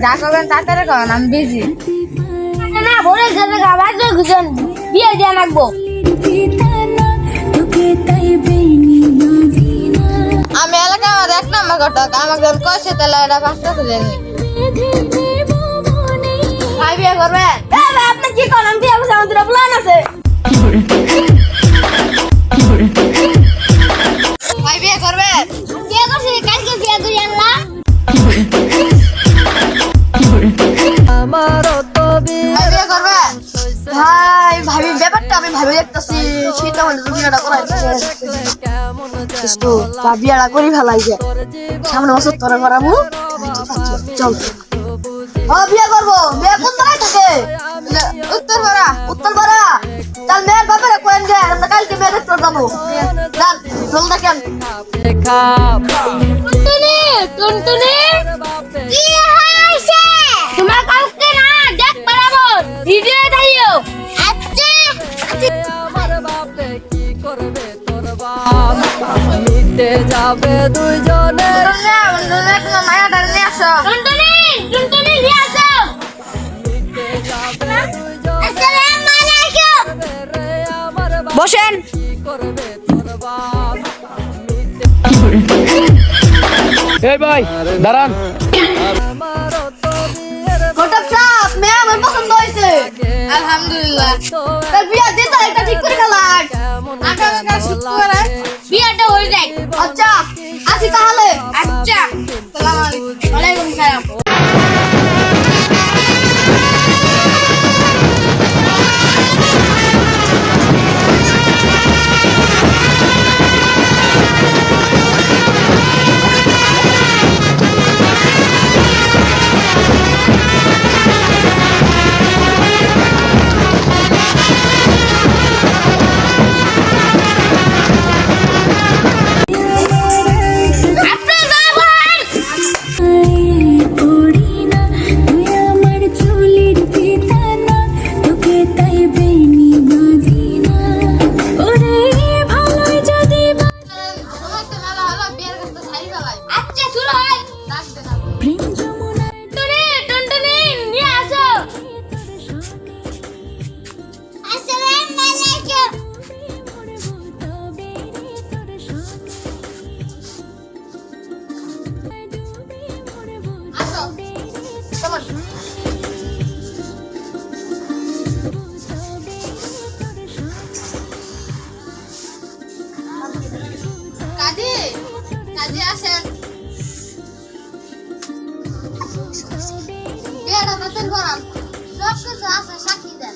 যা করবেন তাড়াতাড়ি করেন, আমি বিজি। না ভোরে গেলে আবার গুজন বিয়ে দিয়ে রাখবো। আমি এলাকা আমার 1 নম্বর ঘটক, আমাকে কষে তাহলে এটা 5টা খুঁজে নি। ভাই বিয়ে করবেন? আপনি কি করেন? বিয়ে বসে আমাদের প্ল্যান আছে। ভাই বিয়ে করবেন? বিয়ে করছি, কালকে বিয়ে করে আনলাম। ভাই বিয়ে করবেন? ভাই ভাবি ব্যাপারটা আমি ভাবি দেখতেছি, সেটা হলে বিয়েটা করাই বিয়েটা করি ফেলাই যে সামনে বছর তোরা করাবো। চল বিয়ে করবো। বিয়ে কোন জায়গায় থাকে? উত্তরপাড়া। উত্তরপাড়া। তার মেয়ের ব্যাপারে কোয়েন যে আমরা কালকে মেয়ে দেখতে যাবো। যান চল দেখেন। টুনটুনি টুনটুনি কি হইছে? তোমার কালকে না দেখ পারাবো ভিডিও দেখিও। আচ্ছা আমার বাপে কি করবে তোর বাপ মিটে যাবে দুইজনের মায়াটা নিয়ে আসো। টুনটুনি টুনটুনি নিয়ে আসো। মিটে যাবে দুইজনের আসসালামু আলাইকুম। রে আমার বাপ বসেন। কি করবে তোর বাপ এই ভাই দাঁড়ান। আমার তো বিয়ের ঘটক সাহেব মেয়ে আমার পছন্দ হয়েছে। আলহামদুলিল্লাহ। তার বিয়ে দিতে একটা ঠিক করে ফেলান। আগামীকাল শুক্রবারে বিয়েটা হয়ে যায়। আচ্ছা আসি তাহলে। আচ্ছা, সালাম আলাইকুম। ওয়ালাইকুম সালাম। আচ্ছা শুরু হয়। টুনটুনি টুনটুনি নিয়ে আসো। আসসালামু আলাইকুম। আসো। কেমন? কাজী, কাজী আসেন। বিয়েটা বাতিল করান। সব কিছু আছে, সাক্ষী দেন।